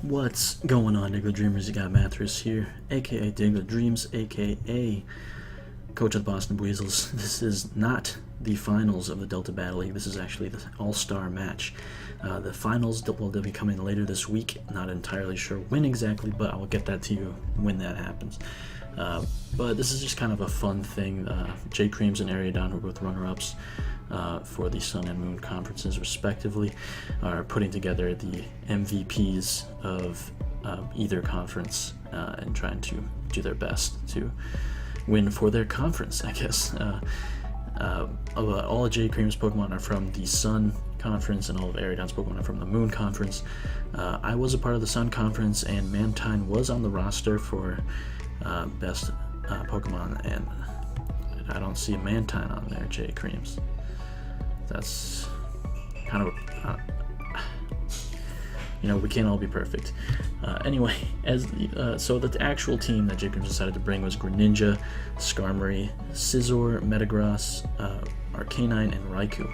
What's going on, Diggletdreamers? You got Mattress here, aka Diggletdreams, aka Coach of the Boston Weasels. This is not the finals of the Delta Battle League. This is actually the All-Star match. The finals will be coming later this week. Not entirely sure when exactly, but I will get that to you when that happens. But this is just kind of a fun thing. Jcreams and Aeriodon, who are both runner-ups for the Sun and Moon conferences respectively, are putting together the MVPs of either conference and trying to do their best to win for their conference, I guess. All of Jcreams Pokemon are from the Sun Conference, and all of Aeriodon's Pokemon are from the Moon Conference. I was a part of the Sun Conference, and Mantine was on the roster for best Pokemon, and I don't see a Mantine on there, Jcreams. That's kind of we can't all be perfect. Anyway, so the actual team that Jcreams decided to bring was Greninja, Skarmory, Scizor, Metagross, Arcanine, and Raikou.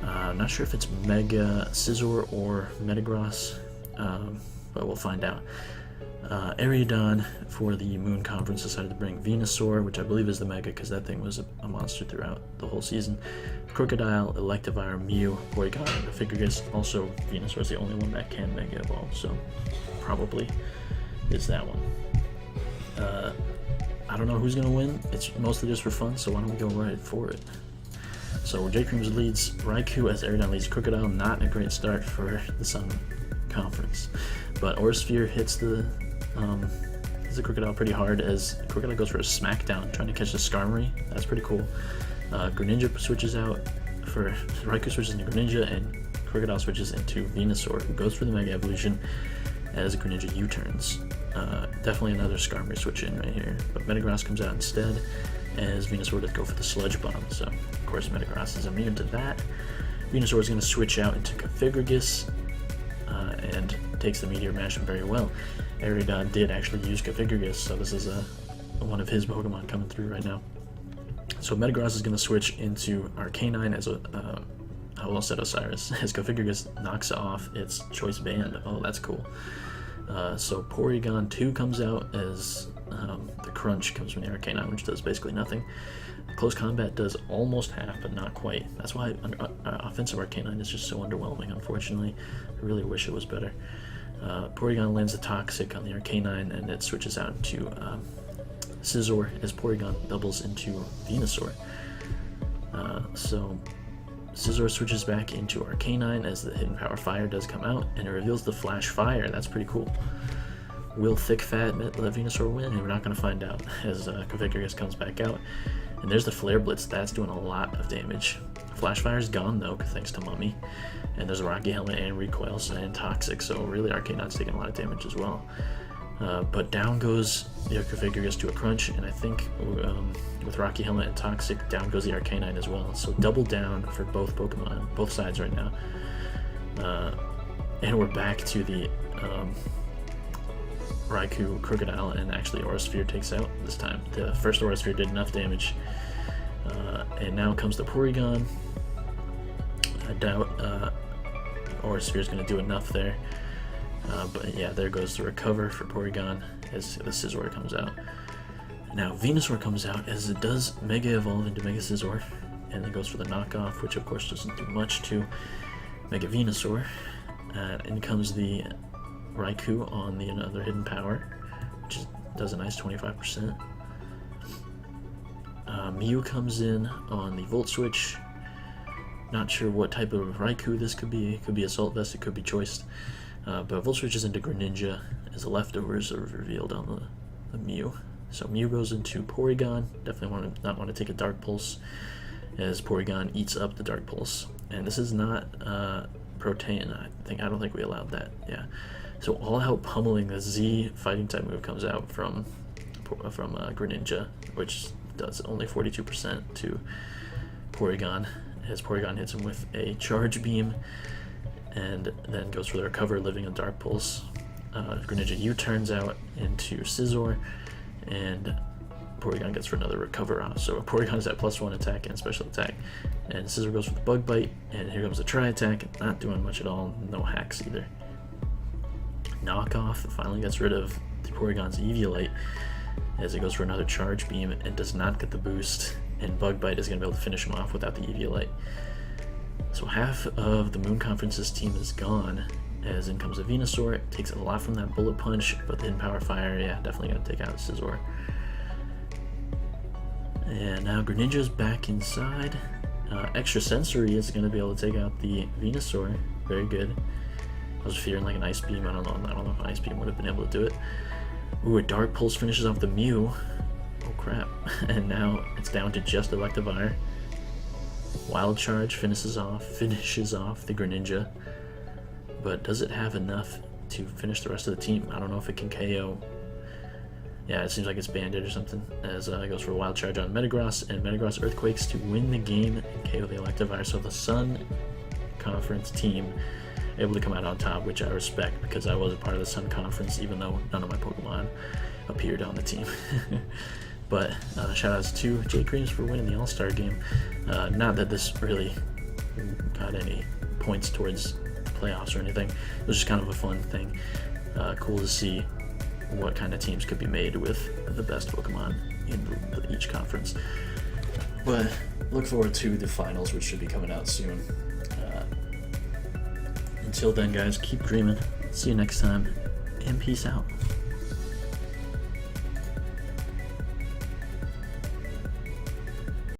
I'm not sure if it's Mega Scizor or Metagross, but we'll find out. Aeriodon for the Moon Conference decided to bring Venusaur, which I believe is the Mega because that thing was a monster throughout the whole season. Crocodile, Electivire, Mew, Porygon, and Figurgus. Also, Venusaur is the only one that can Mega Evolve, so probably is that one. I don't know who's going to win. It's mostly just for fun, so why don't we go right for it. So Jcreams leads Raikou as Aeriodon leads Crocodile. Not a great start for the Sun Conference, but Aurisphere hits the Crocodile pretty hard as Crocodile goes for a smackdown trying to catch the Skarmory. That's pretty cool. Greninja switches out for Raikou, switches into Greninja, and Crocodile switches into Venusaur, who goes for the Mega Evolution as Greninja U-turns. Definitely another Skarmory switch in right here, but Metagross comes out instead as Venusaur does go for the Sludge Bomb, so of course Metagross is immune to that. Venusaur is going to switch out into Figurgus and takes the Meteor Mash very well. Aeriodon did actually use Figurgus, so this is one of his Pokemon coming through right now. So Metagross is going to switch into Arcanine as I almost said Osiris, as Figurgus knocks off its Choice Band. Oh, that's cool. So Porygon 2 comes out as the Crunch comes from the Arcanine, which does basically nothing. Close Combat does almost half, but not quite. That's why offensive Arcanine is just so underwhelming, unfortunately. I really wish it was better. Porygon lands a Toxic on the Arcanine, and it switches out to Scizor as Porygon doubles into Venusaur. So Scizor switches back into Arcanine as the Hidden Power Fire does come out, and it reveals the Flash Fire. That's pretty coul. Will Thick Fat let Venusaur win? And we're not going to find out as Figurgus comes back out. And there's the Flare Blitz. That's doing a lot of damage. Flash Fire's gone though, thanks to Mummy. And there's a Rocky Helmet and Recoils and Toxic, so really Arcanine's taking a lot of damage as well. But down goes the Figurgus to a Crunch, and I think with Rocky Helmet and Toxic, down goes the Arcanine as well. So double down for both Pokemon, both sides right now. And we're back to the Raikou, Crocodile, and actually Aurisphere takes out this time. The first Aurisphere did enough damage. And now comes the Porygon. I doubt Aurisphere is going to do enough there. But yeah, there goes the Recover for Porygon as the Scizor comes out. Now Venusaur comes out as it does Mega Evolve into Mega Scizor, and then goes for the Knockoff, which of course doesn't do much to Mega Venusaur. In comes the Raikou on the another Hidden Power, which does a nice 25%. Mew comes in on the Volt Switch. Not sure what type of Raikou this could be. It could be Assault Vest, it could be Choiced. But Volt switches into Greninja as the leftovers are revealed on the Mew. So Mew goes into Porygon. Definitely not want to take a Dark Pulse as Porygon eats up the Dark Pulse. And this is not Protean. I don't think we allowed that. Yeah. So All Out Pummeling, the Z Fighting type move comes out from Greninja, which does only 42% to Porygon, as Porygon hits him with a Charge Beam, and then goes for the Recover, living a Dark Pulse. Greninja U-turns out into Scizor, and Porygon gets for another Recover off. So Porygon is at +1 attack and special attack, and Scizor goes for the Bug Bite, and here comes the Tri-Attack, not doing much at all, no hacks either. knockoff finally gets rid of the Porygon's Eviolite as it goes for another Charge Beam and does not get the boost, and Bug Bite is going to be able to finish him off without the Eviolite. So half of the Moon Conference's team is gone, as in comes a Venusaur. It takes a lot from that Bullet Punch, but the Hidden Power Fire, yeah, definitely going to take out Scizor. And now Greninja's back inside. Extra Sensory is going to be able to take out the Venusaur. Very good. I was fearing like an Ice Beam. I don't know if an Ice Beam would have been able to do it. Ooh, a Dark Pulse finishes off the Mew. Oh crap. And now it's down to just Electivire. Wild Charge finishes off the Greninja. But does it have enough to finish the rest of the team? I don't know if it can KO. Yeah, it seems like it's Bandit or something, as it goes for a Wild Charge on Metagross, and Metagross Earthquakes to win the game and KO the Electivire. So the Sun Conference team able to come out on top, which I respect, because I was a part of the Sun Conference, even though none of my Pokemon appeared on the team. But shout outs to Jcreams for winning the All-Star game. Not that this really got any points towards playoffs or anything. It was just kind of a fun thing. Cool to see what kind of teams could be made with the best Pokemon in each conference. But look forward to the finals, which should be coming out soon. Until then, guys, keep dreaming. See you next time, and peace out.